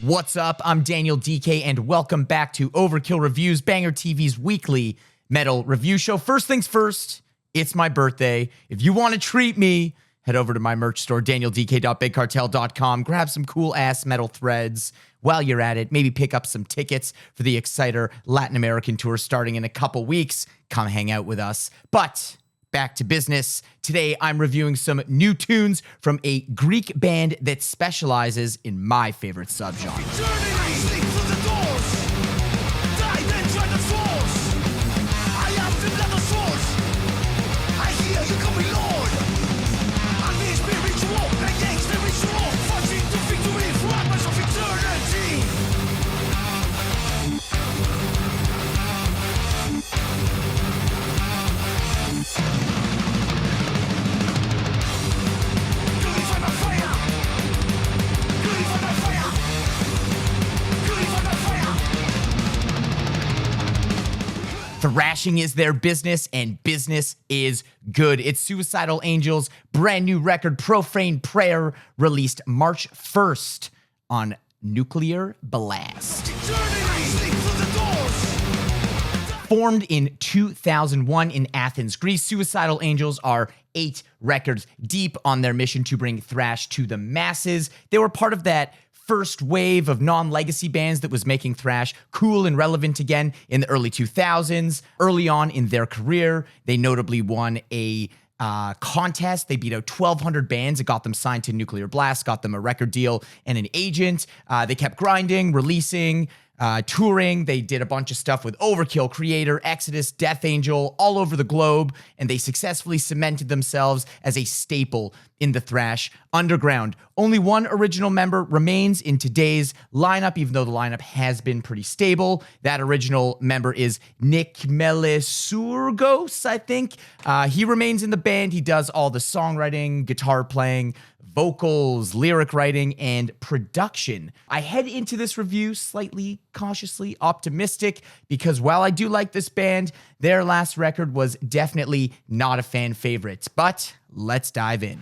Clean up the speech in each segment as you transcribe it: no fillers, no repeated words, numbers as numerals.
What's up? I'm Daniel Dekay, and welcome back to Overkill Reviews, BangerTV's weekly metal review show. First things first, it's my birthday. If you want to treat me, head over to my merch store, danieldk.bigcartel.com. Grab some cool-ass metal threads. While you're at it, maybe pick up some tickets for the Exciter Latin American tour starting in a couple weeks. Come hang out with us. But back to business. Today, I'm reviewing some new tunes from a Greek band that specializes in my favorite subgenre. Thrashing is their business, and business is good. It's Suicidal Angel's brand new record, Profane Prayer, released March 1st on Nuclear Blast. Formed in 2001 in Athens, Greece, Suicidal Angels are 8 records deep on their mission to bring thrash to the masses. They were part of that first wave of non-legacy bands that was making thrash cool and relevant again in the early 2000s. Early on in their career, they notably won a contest. They beat out 1,200 bands. It got them signed to Nuclear Blast, got them a record deal and an agent. They kept grinding, releasing, touring. They did a bunch of stuff with Overkill, Creator, Exodus, Death Angel, all over the globe, and they successfully cemented themselves as a staple in the thrash underground. Only one original member remains in today's lineup, even though the lineup has been pretty stable. That original member is Nick Melesurgos, I think. He remains in the band. He does all the songwriting, guitar playing, vocals, lyric writing, and production. I head into this review slightly cautiously optimistic because while I do like this band, their last record was definitely not a fan favorite. But let's dive in.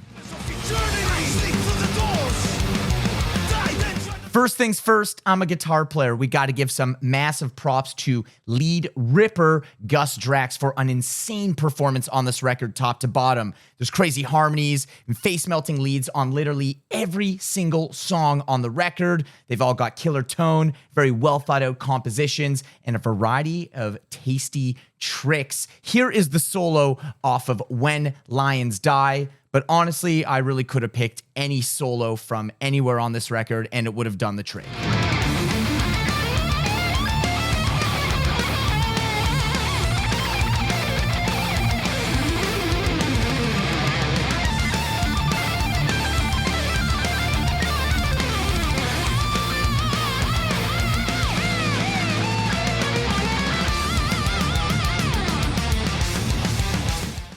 First things first, I'm a guitar player. We got to give some massive props to lead ripper Gus Drax for an insane performance on this record, top to bottom. There's crazy harmonies and face-melting leads on literally every single song on the record. They've all got killer tone, very well thought out compositions, and a variety of tasty tricks. Here is the solo off of When Lions Die. But honestly, I really could have picked any solo from anywhere on this record and it would have done the trick.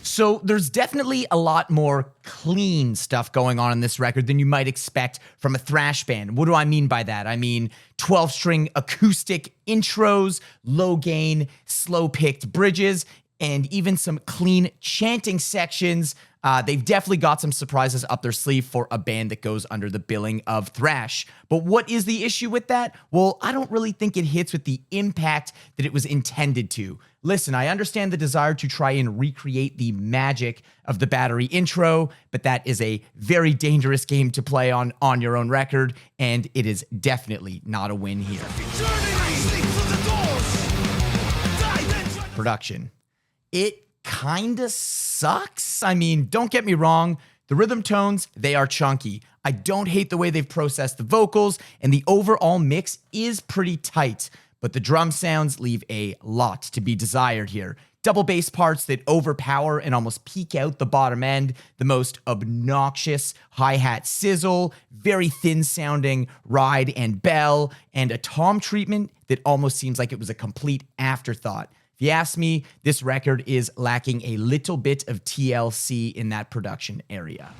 So there's definitely a lot more clean stuff going on in this record than you might expect from a thrash band. What do I mean by that? I mean 12-string acoustic intros, low gain, slow-picked bridges, and even some clean chanting sections. They've definitely got some surprises up their sleeve for a band that goes under the billing of thrash. But what is the issue with that? Well, I don't really think it hits with the impact that it was intended to. Listen, I understand the desire to try and recreate the magic of the Battery intro, but that is a very dangerous game to play on your own record, and it is definitely not a win here. Production. It kinda sucks. I mean, don't get me wrong, the rhythm tones, they are chunky. I don't hate the way they've processed the vocals, and the overall mix is pretty tight, but the drum sounds leave a lot to be desired here. Double bass parts that overpower and almost peak out the bottom end, the most obnoxious hi-hat sizzle, very thin-sounding ride and bell, and a tom treatment that almost seems like it was a complete afterthought. If you ask me, this record is lacking a little bit of TLC in that production area.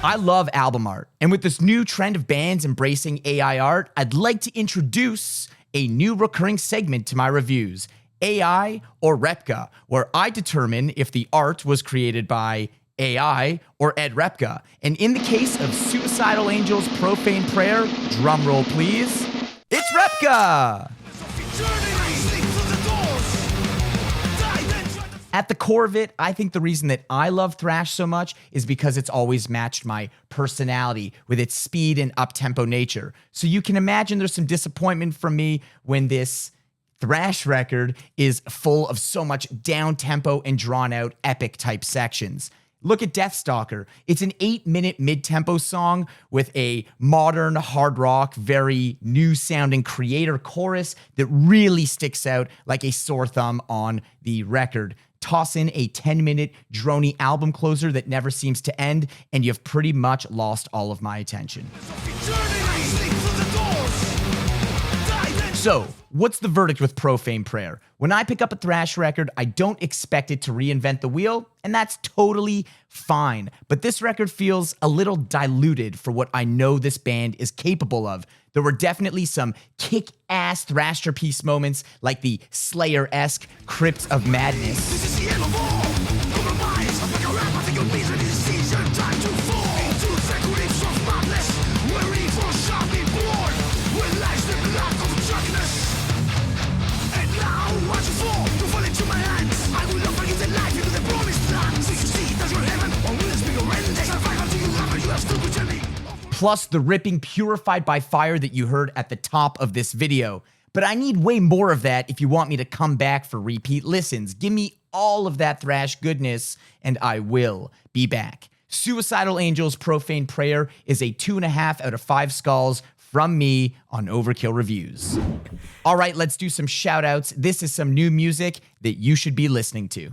I love album art, and with this new trend of bands embracing AI art, I'd like to introduce a new recurring segment to my reviews, AI or Repka, where I determine if the art was created by AI, or Ed Repka. And in the case of Suicidal Angels' Profane Prayer, drumroll please, it's Repka! At the core of it, I think the reason that I love thrash so much is because it's always matched my personality with its speed and up-tempo nature. So you can imagine there's some disappointment from me when this thrash record is full of so much down-tempo and drawn-out epic-type sections. Look at Deathstalker. It's an 8-minute mid-tempo song with a modern, hard rock, very new-sounding creator chorus that really sticks out like a sore thumb on the record. Toss in a 10-minute droney album closer that never seems to end, and you've pretty much lost all of my attention. So, what's the verdict with Profane Prayer? When I pick up a thrash record, I don't expect it to reinvent the wheel, and that's totally fine. But this record feels a little diluted for what I know this band is capable of. There were definitely some kick-ass thrasher-piece moments like the Slayer-esque Crypt of Madness. Plus the ripping Purified by Fire that you heard at the top of this video. But I need way more of that if you want me to come back for repeat listens. Give me all of that thrash goodness, and I will be back. Suicidal Angels' Profane Prayer is a 2.5 out of 5 skulls from me on Overkill Reviews. All right, let's do some shout outs. This is some new music that you should be listening to.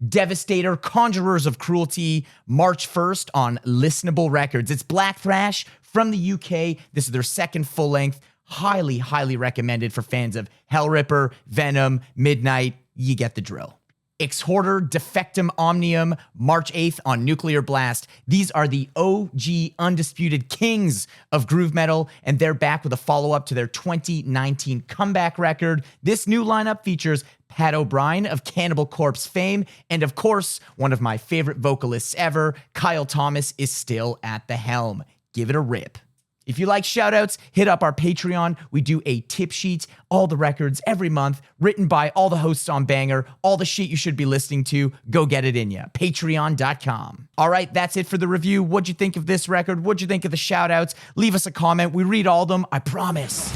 Devastator, Conjurers of Cruelty, March 1st on Listenable Records. It's black thrash from the UK. This is their second full length. Highly, highly recommended for fans of Hellripper, Venom, Midnight. You get the drill. Exhorter, Defectum Omnium, March 8th on Nuclear Blast. These are the OG undisputed kings of groove metal, and they're back with a follow-up to their 2019 comeback record. This new lineup features Pat O'Brien of Cannibal Corpse fame, and of course, one of my favorite vocalists ever, Kyle Thomas, is still at the helm. Give it a rip. If you like shoutouts, hit up our Patreon. We do a tip sheet, all the records every month, written by all the hosts on Banger, all the shit you should be listening to. Go get it in ya. Patreon.com. All right, that's it for the review. What'd you think of this record? What'd you think of the shoutouts? Leave us a comment. We read all of them, I promise.